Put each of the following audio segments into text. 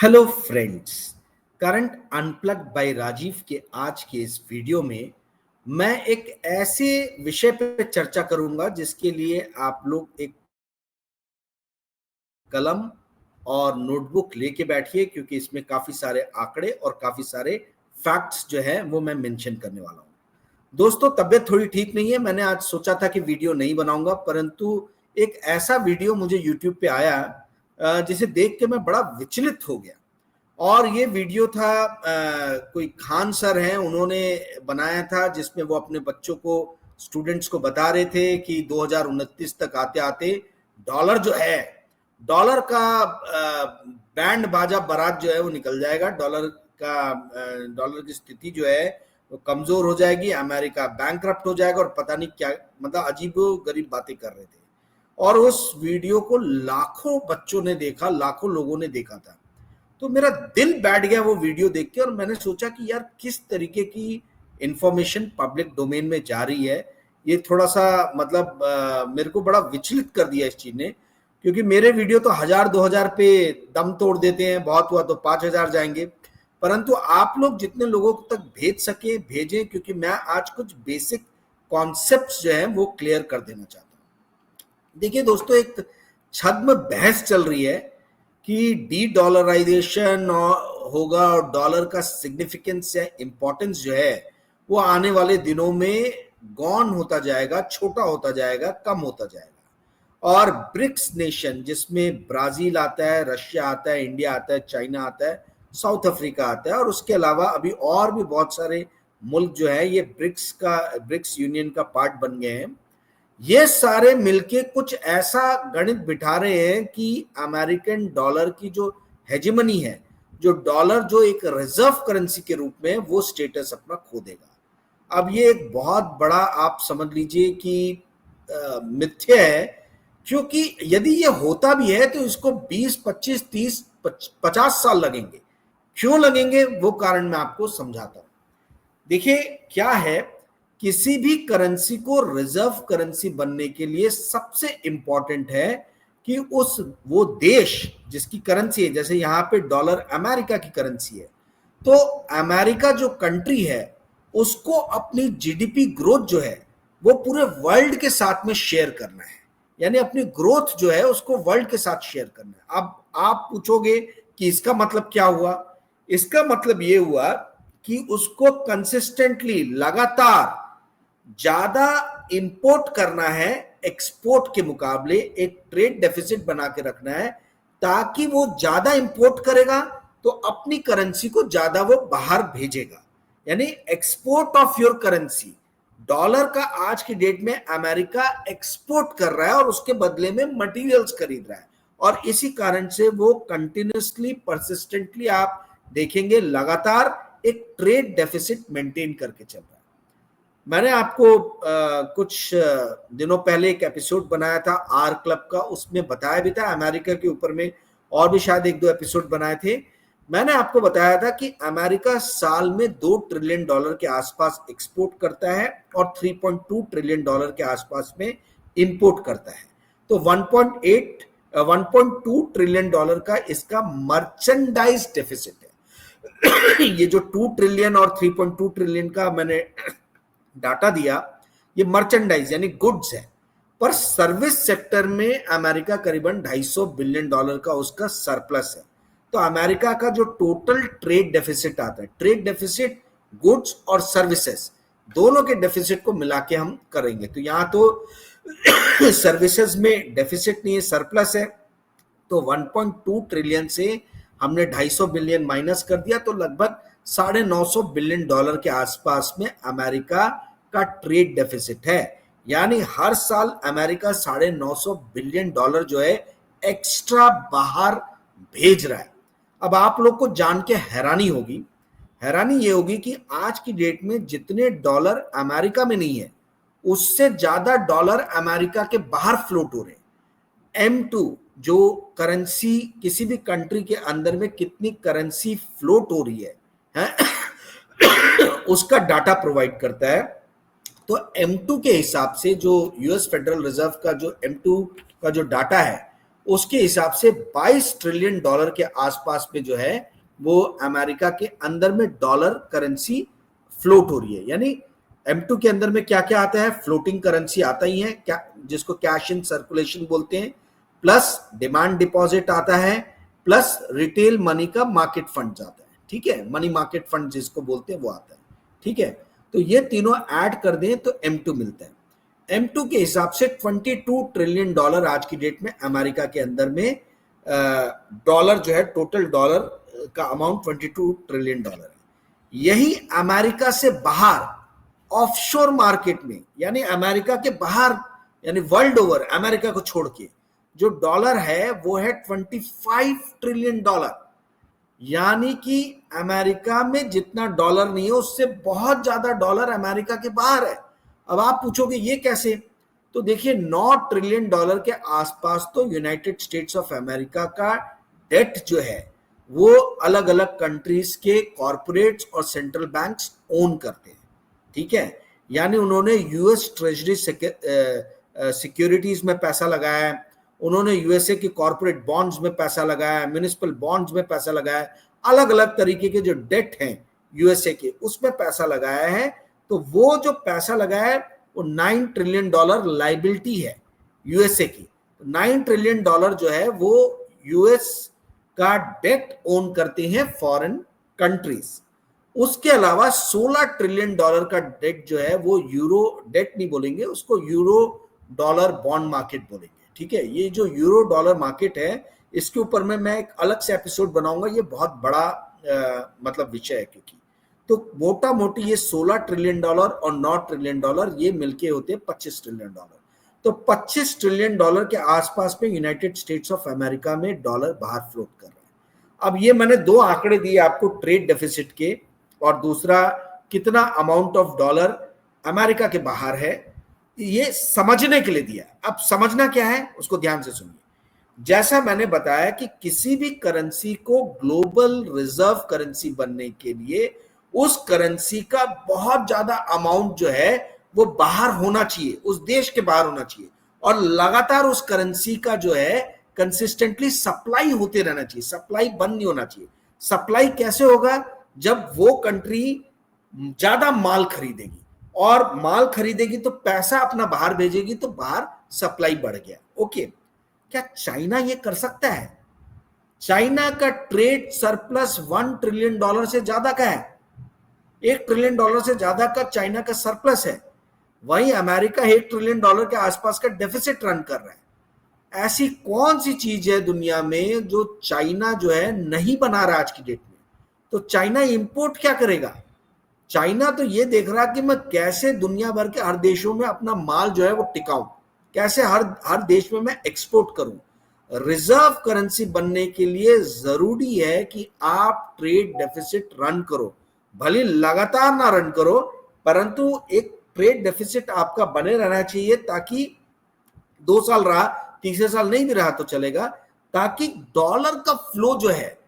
Hello friends. Current unplugged by Rajiv के आज के इस वीडियो में मैं एक ऐसे विषय पर चर्चा करूंगा जिसके लिए आप लोग एक कलम और नोटबुक लेके बैठिए, क्योंकि इसमें काफी सारे आंकड़े और काफी सारे फैक्ट्स जो है वो मैं मेंशन करने वाला हूं। दोस्तों, तबीयत थोड़ी ठीक नहीं है। मैंने आज सोचा था कि वीडियो नहीं बनाऊंगा, परंतु एक ऐसा वीडियो मुझे यूट्यूब पे आया जिसे देख के मैं बड़ा विचलित हो गया। और ये वीडियो था कोई खान सर हैं, उन्होंने बनाया था, जिसमें वो अपने बच्चों को, स्टूडेंट्स को बता रहे थे कि 2029 तक आते आते डॉलर जो है, डॉलर का बैंड बाजा बारात जो है वो निकल जाएगा। डॉलर की स्थिति जो है वो कमजोर हो जाएगी, अमेरिका बैंकरप्ट हो जाएगा और पता नहीं क्या, मतलब अजीबो गरीब बातें कर रहे थे। और उस वीडियो को लाखों बच्चों ने देखा, लाखों लोगों ने देखा था। तो मेरा दिल बैठ गया वो वीडियो देख के, और मैंने सोचा कि यार किस तरीके की इंफॉर्मेशन पब्लिक डोमेन में जा रही है। ये थोड़ा सा मतलब मेरे को बड़ा विचलित कर दिया इस चीज ने, क्योंकि मेरे वीडियो तो 1000-2000 पे दम तोड़ देते हैं, बहुत हुआ तो 5000 जाएंगे। परंतु आप लोग जितने लोगों तक भेज सके भेजें, क्योंकि मैं आज कुछ बेसिक कॉन्सेप्ट्स जो है वो क्लियर कर देना चाहता हूं। देखिए दोस्तों, एक छद्म बहस चल रही है कि डी डॉलराइजेशन होगा और डॉलर का सिग्निफिकेंस या इंपॉर्टेंस जो है वो आने वाले दिनों में गॉन होता जाएगा, छोटा होता जाएगा, कम होता जाएगा। और ब्रिक्स नेशन, जिसमें ब्राजील आता है, रशिया आता है, इंडिया आता है, चाइना आता है, साउथ अफ्रीका आता है, और उसके अलावा अभी और भी बहुत सारे मुल्क जो है ये ब्रिक्स यूनियन का पार्ट बन गए हैं। ये सारे मिलके कुछ ऐसा गणित बिठा रहे हैं कि अमेरिकन डॉलर की जो हेजेमनी है, जो डॉलर जो एक रिजर्व करेंसी के रूप में, वो स्टेटस अपना खो देगा। अब ये एक बहुत बड़ा, आप समझ लीजिए कि मिथ्या है, क्योंकि यदि ये होता भी है तो इसको 20, 25, 30, 50 साल लगेंगे। क्यों लगेंगे वो कारण मैं आपको समझाता हूं। देखिए क्या है, किसी भी करेंसी को रिजर्व करेंसी बनने के लिए सबसे इंपॉर्टेंट है कि वो देश जिसकी करेंसी है, जैसे यहां पे डॉलर अमेरिका की करेंसी है, तो अमेरिका जो कंट्री है उसको अपनी जीडीपी ग्रोथ जो है वो पूरे वर्ल्ड के साथ में शेयर करना है। यानी अपनी ग्रोथ जो है उसको वर्ल्ड के साथ शेयर करना है। अब आप पूछोगे कि इसका मतलब क्या हुआ? इसका मतलब ये हुआ कि उसको कंसिस्टेंटली, लगातार ज्यादा इंपोर्ट करना है एक्सपोर्ट के मुकाबले, एक ट्रेड डेफिसिट बना के रखना है, ताकि वो ज्यादा इंपोर्ट करेगा तो अपनी करेंसी को ज्यादा वो बाहर भेजेगा। यानी export of your currency, dollar का आज की डेट में अमेरिका एक्सपोर्ट कर रहा है और उसके बदले में मटेरियल्स खरीद रहा है, और इसी कारण से वो कंटिन्यूसली, परसिस्टेंटली आप देखेंगे लगातार एक ट्रेड डेफिसिट मेंटेन करके चल रहा है। मैंने आपको कुछ दिनों पहले एक एपिसोड बनाया था आर क्लब का, उसमें बताया भी था अमेरिका के ऊपर में, और भी शायद 1-2 एपिसोड बनाए थे। मैंने आपको बताया था कि अमेरिका साल में $2 ट्रिलियन के आसपास एक्सपोर्ट करता है और $3.2 ट्रिलियन के आसपास में इंपोर्ट करता है। तो 1.2 ट्रिलियन डॉलर का इसका मर्चेंडाइज डेफिसिट है। ये जो 2 ट्रिलियन और 3.2 ट्रिलियन का मैंने डाटा दिया, ये मर्चेंडाइज यानी गुड्स है। पर सर्विस सेक्टर में अमेरिका करीबन $250 बिलियन का उसका सरप्लस है। तो अमेरिका का जो टोटल ट्रेड डेफिसिट आता है, ट्रेड डेफिसिट गुड्स और सर्विसेज दोनों के डेफिसिट को मिला के हम करेंगे, तो यहां तो सर्विसेज में डेफिसिट नहीं है, सरप्लस है। तो 1.2 ट्रिलियन से हमने 250 बिलियन माइनस कर दिया, तो लगभग $950 बिलियन के आसपास में अमेरिका का ट्रेड डेफिसिट है। यानी हर साल अमेरिका $950 बिलियन जो है एक्स्ट्रा बाहर भेज रहा है। अब आप लोग को जान के हैरानी ये होगी कि आज की डेट में जितने डॉलर अमेरिका में नहीं है, उससे ज्यादा डॉलर अमेरिका के बाहर फ्लोट हो रहे हैं। M2 जो करेंसी, किसी भी कंट्री के अंदर में कितनी करेंसी फ्लोट हो रही है उसका डाटा प्रोवाइड करता है। तो M2 के हिसाब से जो यूएस फेडरल रिजर्व का जो M2 का जो डाटा है उसके हिसाब से 22 ट्रिलियन डॉलर के आसपास में जो है वो अमेरिका के अंदर में डॉलर करेंसी फ्लोट हो रही है। यानी M2 के अंदर में क्या क्या आता है, फ्लोटिंग करेंसी आता ही है, क्या जिसको कैश इन सर्कुलेशन बोलते हैं, प्लस डिमांड डिपॉजिट आता है, प्लस रिटेल मनी का मार्केट फंड आता है, ठीक है, मनी मार्केट फंड जिसको बोलते हैं वो आता है, ठीक है। तो ये तीनों ऐड कर दें तो M2 मिलता है। M2 के हिसाब से 22 ट्रिलियन डॉलर आज की डेट में अमेरिका के अंदर में डॉलर जो है, टोटल डॉलर का अमाउंट 22 ट्रिलियन डॉलर है। यही अमेरिका से बाहर ऑफशोर मार्केट में, यानी अमेरिका के बाहर, यानी वर्ल्ड ओवर अमेरिका को छोड़ के जो डॉलर है वो है 25 ट्रिलियन डॉलर। यानी कि अमेरिका में जितना डॉलर नहीं है उससे बहुत ज्यादा डॉलर अमेरिका के बाहर है। अब आप पूछोगे ये कैसे, तो देखिए 9 ट्रिलियन डॉलर के आसपास तो यूनाइटेड स्टेट्स ऑफ अमेरिका का डेट जो है वो अलग अलग कंट्रीज के कॉर्पोरेट्स और सेंट्रल बैंक्स ओन करते हैं, ठीक है। यानी उन्होंने यूएस ट्रेजरी सिक्योरिटीज में पैसा लगाया है, उन्होंने यूएसए के कॉर्पोरेट बॉन्ड्स में पैसा लगाया है, म्युनिसिपल बॉन्ड्स में पैसा लगाया है, अलग अलग तरीके के जो डेट हैं यूएसए के उसमें पैसा लगाया है। तो वो जो पैसा लगाया है वो 9 ट्रिलियन डॉलर लाइबिलिटी है यूएसए की। 9 ट्रिलियन डॉलर जो है वो यूएस का डेट ओन करते हैं फॉरेन कंट्रीज। उसके अलावा 16 ट्रिलियन डॉलर का डेट जो है वो यूरो डेट नहीं बोलेंगे उसको, यूरो डॉलर बॉन्ड मार्केट बोलेंगे, ठीक है। ये जो यूरो डॉलर मार्केट है इसके ऊपर में मैं एक अलग से एपिसोड बनाऊंगा, ये बहुत बड़ा मतलब विषय है। क्योंकि तो मोटा मोटी ये 16 ट्रिलियन डॉलर और 9 ट्रिलियन डॉलर ये मिलके होते हैं 25 ट्रिलियन डॉलर। तो 25 ट्रिलियन डॉलर के आसपास में यूनाइटेड स्टेट्स ऑफ अमेरिका में डॉलर बाहर फ्लोट कर रहा है। अब ये मैंने दो आंकड़े दिए आपको, ट्रेड डेफिसिट के और दूसरा कितना अमाउंट ऑफ डॉलर अमेरिका के बाहर है, ये समझने के लिए दिया। अब समझना क्या है उसको ध्यान से सुनिए। जैसा मैंने बताया कि किसी भी करेंसी को ग्लोबल रिजर्व करेंसी बनने के लिए उस करेंसी का बहुत ज्यादा अमाउंट जो है वो बाहर होना चाहिए, उस देश के बाहर होना चाहिए, और लगातार उस करेंसी का जो है कंसिस्टेंटली सप्लाई होते रहना चाहिए, सप्लाई बंद नहीं होना चाहिए। सप्लाई कैसे होगा, जब वो कंट्री ज्यादा माल खरीदेगी, और माल खरीदेगी तो पैसा अपना बाहर भेजेगी, तो बाहर सप्लाई बढ़ गया। ओके, क्या चाइना ये कर सकता है? चाइना का ट्रेड सरप्लस 1 ट्रिलियन डॉलर से ज्यादा का है, 1 ट्रिलियन डॉलर से ज्यादा का चाइना का सरप्लस है। वहीं अमेरिका 1 ट्रिलियन डॉलर के आसपास का डेफिसिट रन कर रहा है। ऐसी कौन सी चीज है दुनिया में जो चाइना जो है नहीं बना रहा आज की डेट में? तो चाइना इंपोर्ट क्या करेगा? चाइना तो ये देख रहा कि मैं कैसे दुनिया भर के हर देशों में अपना माल जो है वो टिकाऊं, कैसे हर देश में मैं एक्सपोर्ट करूं। रिजर्व करेंसी बनने के लिए जरूरी है कि आप ट्रेड डेफिसिट रन करो, भले लगातार ना रन करो, परंतु एक ट्रेड डेफिसिट आपका बने रहना चाहिए, ताकि 2 साल रहा, तीसरे साल नहीं भी रहा तो चलेगा, ताकि डॉलर का फ्लो जो है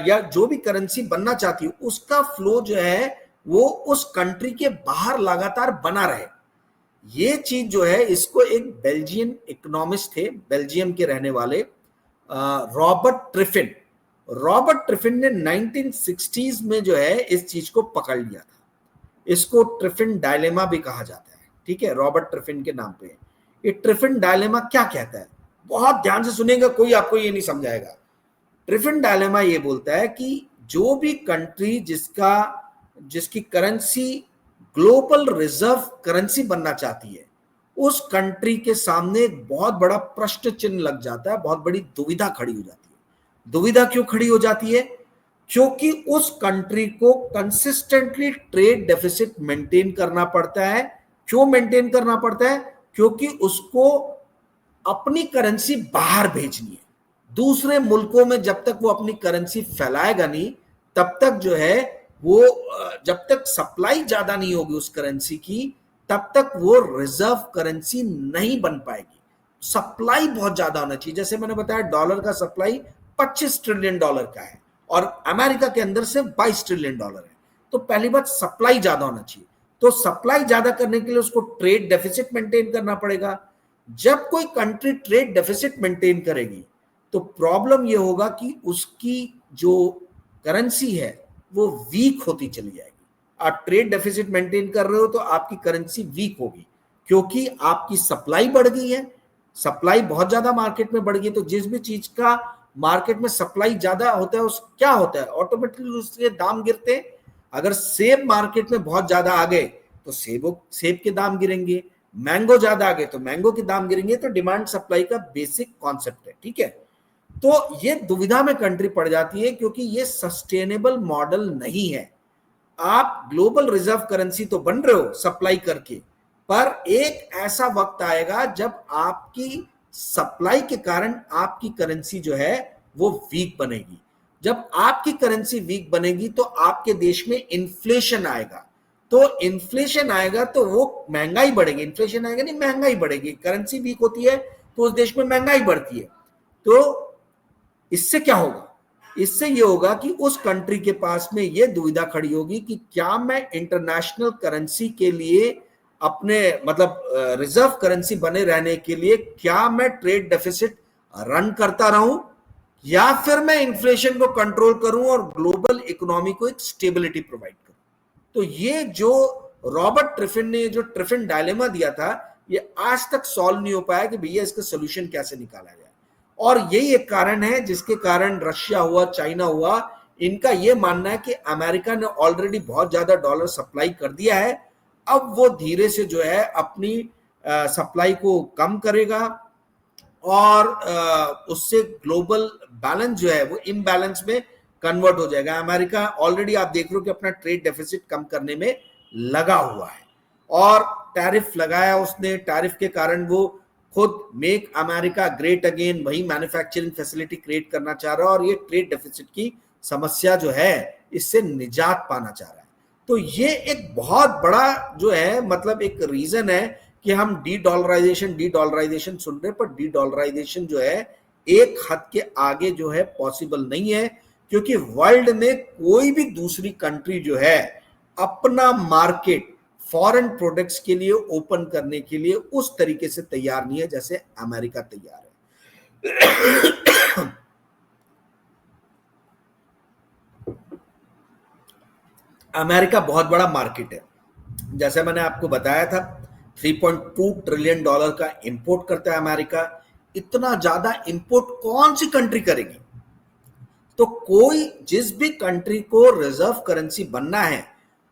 या जो भी करेंसी बनना चाहती है उसका फ्लो जो है वो उस कंट्री के बाहर लगातार बना रहे। ये चीज जो है इसको एक बेल्जियन इकोनॉमिस्ट थे, बेल्जियम के रहने वाले रॉबर्ट ट्रिफिन ने 1960s में जो है इस चीज को पकड़ लिया था। इसको ट्रिफिन डायलेमा भी कहा जाता है, ठीक है, रॉबर्ट ट्रिफिन के नाम पे। ये ट्रिफिन डायलेमा क्या कहता है, बहुत ध्यान से सुनेगा, कोई आपको ये नहीं समझाएगा। ट्रिफिन डायलेमा ये बोलता है कि जो भी कंट्री जिसकी करेंसी ग्लोबल रिजर्व करेंसी बनना चाहती है, उस कंट्री के सामने एक बहुत बड़ा प्रश्न चिन्ह लग जाता है, बहुत बड़ी दुविधा खड़ी हो जाती है। दुविधा क्यों खड़ी हो जाती है? क्योंकि उस कंट्री को कंसिस्टेंटली ट्रेड डेफिसिट मेंटेन करना पड़ता है। क्यों मेंटेन करना पड़ता है? क्योंकि उसको अपनी करेंसी बाहर भेजनी है दूसरे मुल्कों में। जब तक वो अपनी करेंसी फैलाएगा नहीं, तब तक जो है वो, जब तक सप्लाई ज्यादा नहीं होगी उस करेंसी की, तब तक वो रिजर्व करेंसी नहीं बन पाएगी। सप्लाई बहुत ज्यादा होना चाहिए। जैसे मैंने बताया, डॉलर का सप्लाई 25 ट्रिलियन डॉलर का है और अमेरिका के अंदर से 22 ट्रिलियन डॉलर है। तो पहली बात, सप्लाई ज्यादा होना चाहिए। तो सप्लाई ज्यादा करने के लिए उसको ट्रेड डेफिसिट मेंटेन करना पड़ेगा। जब कोई कंट्री ट्रेड डेफिसिट मेंटेन करेगी तो प्रॉब्लम ये होगा कि उसकी जो करेंसी है वो वीक होती चली जाएगी। आप ट्रेड डेफिसिट मेंटेन कर रहे हो तो आपकी करेंसी वीक होगी, क्योंकि आपकी सप्लाई बढ़ गई है, सप्लाई बहुत ज्यादा मार्केट में बढ़ गई। तो जिस भी चीज का मार्केट में सप्लाई ज्यादा होता है उस क्या होता है, ऑटोमेटिकली उसके दाम गिरते हैं। अगर सेब मार्केट में बहुत ज्यादा आ गए तो सेब के दाम गिरेंगे, मैंगो ज्यादा आ गए तो मैंगो के दाम गिरेंगे। तो डिमांड सप्लाई का बेसिक कॉन्सेप्ट है, ठीक है। तो ये दुविधा में कंट्री पड़ जाती है क्योंकि ये सस्टेनेबल मॉडल नहीं है। आप ग्लोबल रिजर्व करेंसी तो बन रहे हो सप्लाई करके, पर एक ऐसा वक्त आएगा जब आपकी सप्लाई के कारण आपकी करेंसी जो है वो वीक बनेगी। जब आपकी करेंसी वीक बनेगी तो आपके देश में इन्फ्लेशन आएगा, तो इन्फ्लेशन आएगा तो वो महंगाई बढ़ेगी। इन्फ्लेशन आएगा नहीं, महंगाई बढ़ेगी। करेंसी वीक होती है तो उस देश में महंगाई बढ़ती है। तो इससे क्या होगा, इससे ये होगा कि उस कंट्री के पास में ये दुविधा खड़ी होगी कि क्या मैं इंटरनेशनल करेंसी के लिए अपने मतलब रिजर्व करेंसी बने रहने के लिए क्या मैं ट्रेड डेफिसिट रन करता रहूं, या फिर मैं इन्फ्लेशन को कंट्रोल करूं और ग्लोबल इकोनॉमी को एक स्टेबिलिटी प्रोवाइड करूं। तो ये जो रॉबर्ट ट्रिफिन ने जो ट्रिफिन डायलेमा दिया था, ये आज तक सॉल्व नहीं हो पाया कि भैया इसका सोल्यूशन कैसे निकाला जाए। और यही एक कारण है जिसके कारण रशिया हुआ, चाइना हुआ, इनका यह मानना है कि अमेरिका ने ऑलरेडी बहुत ज्यादा डॉलर सप्लाई कर दिया है, अब वो धीरे से जो है अपनी सप्लाई को कम करेगा और उससे ग्लोबल बैलेंस जो है वो इम्बैलेंस में कन्वर्ट हो जाएगा। अमेरिका ऑलरेडी आप देख रहे हो कि अपना ट्रेड डेफिसिट कम करने में लगा हुआ है और टैरिफ लगाया उसने। टैरिफ के कारण वो खुद मेक अमेरिका ग्रेट अगेन, वही मैन्युफैक्चरिंग फैसिलिटी क्रिएट करना चाह रहा है और ये ट्रेड डेफिसिट की समस्या जो है इससे निजात पाना चाह रहा है। तो ये एक बहुत बड़ा जो है मतलब एक रीजन है कि हम डी डॉलराइजेशन सुन रहे, पर डी डॉलराइजेशन जो है एक हद के आगे जो है पॉसिबल नहीं है, क्योंकि वर्ल्ड में कोई भी दूसरी कंट्री जो है अपना मार्केट फॉरेन प्रोडक्ट्स के लिए ओपन करने के लिए उस तरीके से तैयार नहीं है जैसे अमेरिका तैयार है। अमेरिका बहुत बड़ा मार्केट है, जैसे मैंने आपको बताया था 3.2 ट्रिलियन डॉलर का इंपोर्ट करता है अमेरिका। इतना ज्यादा इंपोर्ट कौन सी कंट्री करेगी? तो कोई जिस भी कंट्री को रिजर्व करेंसी बनना है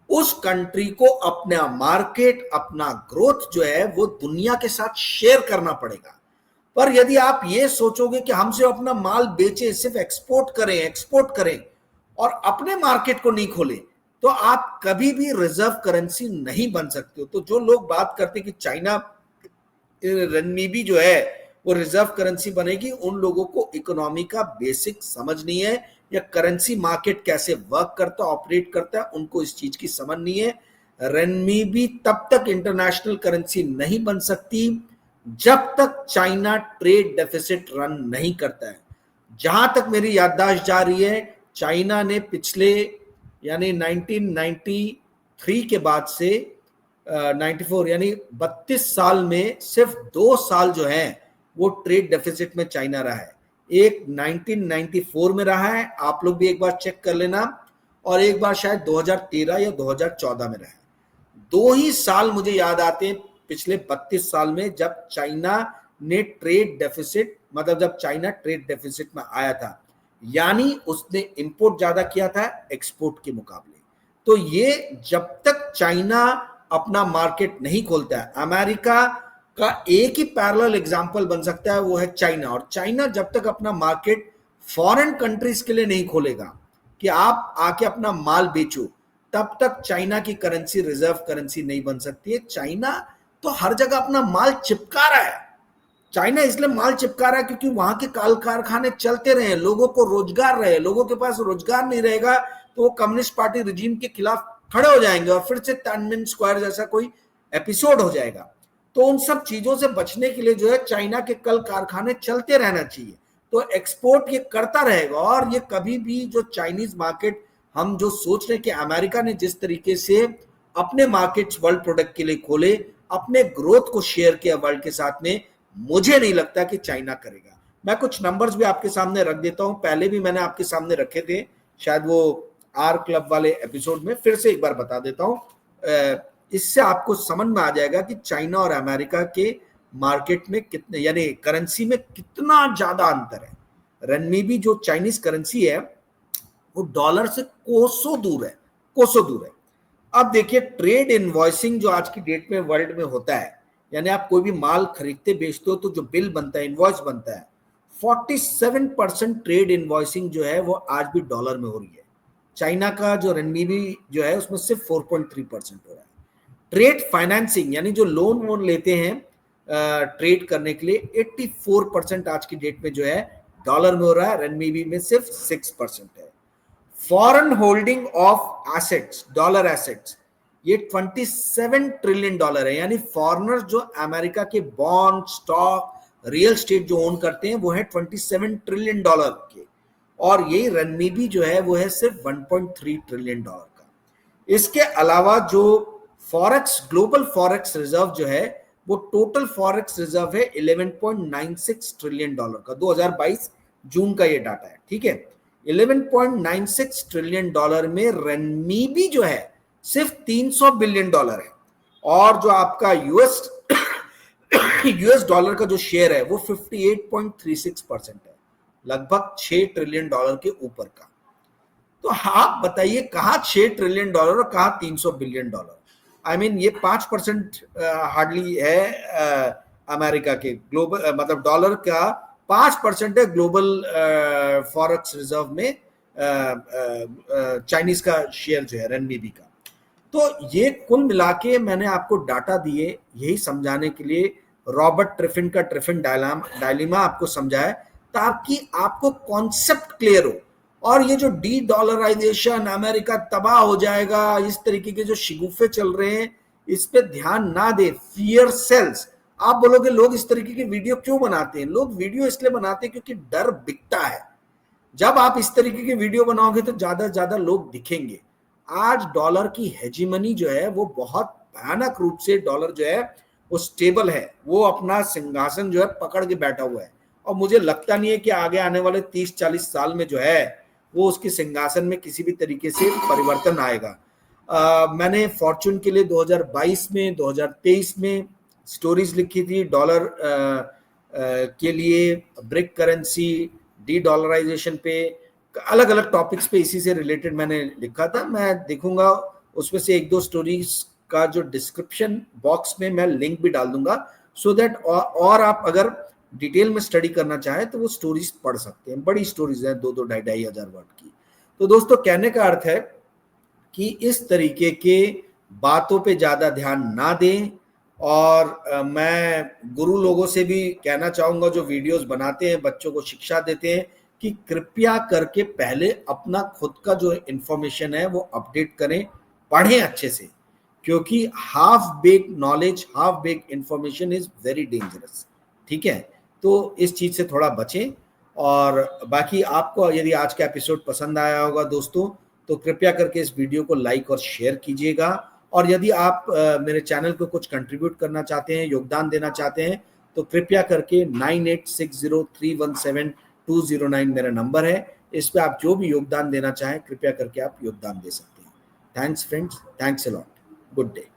उस कंट्री को अपना मार्केट, अपना ग्रोथ जो है वो दुनिया के साथ शेयर करना पड़ेगा। पर यदि आप ये सोचोगे कि हम सिर्फ अपना माल बेचे, सिर्फ एक्सपोर्ट करें और अपने मार्केट को नहीं खोले, तो आप कभी भी रिजर्व करेंसी नहीं बन सकते हो। तो जो लोग बात करते हैं कि चाइना renminbi जो है वो रिजर्व करेंसी बनेगी, उन लोगों को इकोनॉमी का बेसिक समझ नहीं है या करेंसी मार्केट कैसे वर्क करता है, ऑपरेट करता है, उनको इस चीज की समझ नहीं है। renminbi तब तक इंटरनेशनल करेंसी नहीं बन सकती जब तक चाइना ट्रेड डेफिसिट रन नहीं करता है। जहां तक मेरी याददाश्त जा रही है, चाइना ने पिछले यानी 1993 के बाद से 94 यानी 32 साल में सिर्फ 2 साल जो है वो ट्रेड डेफिसिट में चाइना रहा है। एक 1994 में रहा है, आप लोग भी एक बार चेक कर लेना, और एक बार शायद 2013 या 2014 में रहा है। 2 ही साल मुझे याद आते हैं पिछले 32 साल में जब चाइना ने ट्रेड डेफिसिट, मतलब जब चाइना ट्रेड डेफिसिट में आया था, यानी उसने इंपोर्ट ज्यादा किया था एक्सपोर्ट के मुकाबले। तो ये जब तक चाइना अपना मार्केट नहीं खोलता है, अमेरिका का एक ही पैरेलल एग्जांपल बन सकता है, वो है चाइना। और चाइना जब तक अपना मार्केट फॉरेन कंट्रीज के लिए नहीं खोलेगा कि आप आके अपना माल बेचो, तब तक चाइना की करेंसी रिजर्व करेंसी नहीं बन सकती है। चाइना तो हर जगह अपना माल चिपका रहा है। चाइना इसलिए माल चिपका रहा है क्योंकि वहां के कारखाने चलते रहे, लोगों को रोजगार रहे। लोगों के पास रोजगार नहीं रहेगा तो वो कम्युनिस्ट पार्टी रिजीम के खिलाफ खड़े हो जाएंगे और फिर से टानमेन स्क्वायर जैसा कोई एपिसोड हो जाएगा। तो उन सब चीजों से बचने के लिए जो है चाइना के कल कारखाने चलते रहना चाहिए, तो एक्सपोर्ट ये करता रहेगा। और ये कभी भी जो चाइनीज मार्केट हम जो सोच रहे हैं कि अमेरिका ने जिस तरीके से अपने मार्केट्स वर्ल्ड प्रोडक्ट के लिए खोले, अपने ग्रोथ को शेयर किया वर्ल्ड के साथ में, मुझे नहीं लगता कि चाइना करेगा। मैं कुछ नंबर्स भी आपके सामने रख देता हूं, पहले भी मैंने आपके सामने रखे थे, शायद वो आर क्लब वाले एपिसोड में, फिर से एक बार बता देता हूं। इससे आपको समझ में आ जाएगा कि चाइना और अमेरिका के मार्केट में कितने, यानी करेंसी में कितना ज्यादा अंतर है। रनमीबी जो चाइनीज करेंसी है वो डॉलर से कोसों दूर है, कोसों दूर है। अब देखिए ट्रेड इनवॉइसिंग जो आज की डेट में वर्ल्ड में होता है, यानी आप कोई भी माल खरीदते बेचते हो तो जो बिल बनता है, इनवॉइस बनता है, 47% ट्रेड इनवॉइसिंग जो है वो आज भी डॉलर में हो रही है। चाइना का जो रनमीबी जो है उसमें सिर्फ 4.3% हो रहा है। ट्रेड फाइनेंसिंग यानी जो लोन वोन लेते हैं ट्रेड करने के लिए, 84% आज की डेट में जो है डॉलर में हो रहा है, रनमीबी में सिर्फ 6% है। Foreign holding of assets, dollar assets, ये 27 ट्रिलियन डॉलर है, यानी फॉरेनर जो अमेरिका के बॉन्ड, स्टॉक, रियल स्टेट जो ओन करते हैं वो है 27 ट्रिलियन डॉलर के, और यही रनमीबी जो है वो है सिर्फ 1.3 ट्रिलियन डॉलर का। इसके अलावा जो फॉरेक्स, ग्लोबल फॉरेक्स रिजर्व जो है वो टोटल फॉरेक्स रिजर्व है 11.96 ट्रिलियन डॉलर का। 2022 जून का ये डाटा है, ठीक है। 11.96 ट्रिलियन डॉलर में रनमीबी जो है सिर्फ 300 बिलियन डॉलर है, और जो आपका यूएस डॉलर का जो शेयर है वो 58.36% है, लगभग 6 ट्रिलियन डॉलर के ऊपर का। तो आप बताइए कहां 6 ट्रिलियन डॉलर और कहां 300 बिलियन डॉलर। आई मीन ये 5% हार्डली है अमेरिका के ग्लोबल, मतलब डॉलर का 5% है ग्लोबल फॉरेक्स रिजर्व में चाइनीज का शेयर जो है रनमीबी का। तो ये कुल मिला के मैंने आपको डाटा दिए यही समझाने के लिए, रॉबर्ट ट्रिफिन का ट्रिफिन डायलेमा आपको समझाया ताकि आपको कॉन्सेप्ट क्लियर हो। और ये जो डी डॉलराइजेशन, अमेरिका तबाह हो जाएगा, इस तरीके के जो शिगुफे चल रहे हैं, इस पे ध्यान ना दे। Fear sales. आप बोलोगे लोग इस तरीके की वीडियो क्यों बनाते हैं? लोग वीडियो इसलिए बनाते हैं क्योंकि डर बिकता है। जब आप इस तरीके की वीडियो बनाओगे तो ज्यादा से ज्यादा लोग दिखेंगे। आज डॉलर की हेजीमनी जो है वो बहुत भयानक रूप से, डॉलर जो है वो स्टेबल है, वो अपना सिंहासन जो है पकड़ के बैठा हुआ है, और मुझे लगता नहीं है कि आगे आने वाले 30-40 साल में जो है वो उसके सिंहासन में किसी भी तरीके से परिवर्तन आएगा। मैंने फॉर्चून के लिए 2022 में, 2023 में स्टोरीज लिखी थी डॉलर के लिए, ब्रिक करेंसी, डी डॉलराइजेशन पे, अलग अलग टॉपिक्स पे इसी से रिलेटेड मैंने लिखा था। मैं देखूंगा उसमें से 1-2 स्टोरीज का जो डिस्क्रिप्शन बॉक्स में मैं लिंक भी डाल दूंगा, सो दैट और आप अगर डिटेल में स्टडी करना चाहें तो वो स्टोरीज पढ़ सकते हैं। बड़ी स्टोरीज हैं, 2-2, 2,500 हजार वर्ड की। तो दोस्तों कहने का अर्थ है कि इस तरीके के बातों पे ज्यादा ध्यान ना दें, और मैं गुरु लोगों से भी कहना चाहूंगा जो वीडियोस बनाते हैं, बच्चों को शिक्षा देते हैं, कि कृपया करके पहले अपना खुद का जो इंफॉर्मेशन है वो अपडेट करें, पढ़ें अच्छे से, क्योंकि half bake knowledge, half bake information is very dangerous. ठीक है, तो इस चीज से थोड़ा बचें। और बाकी आपको यदि आज का एपिसोड पसंद आया होगा दोस्तों, तो कृपया करके इस वीडियो को लाइक और शेयर कीजिएगा। और यदि आप मेरे चैनल को कुछ कंट्रीब्यूट करना चाहते हैं, योगदान देना चाहते हैं, तो कृपया करके 9860317209 मेरा नंबर है, इस पे आप जो भी योगदान देना चाहें कृपया करके आप योगदान दे सकते हैं। Thanks friends, thanks a lot, good day.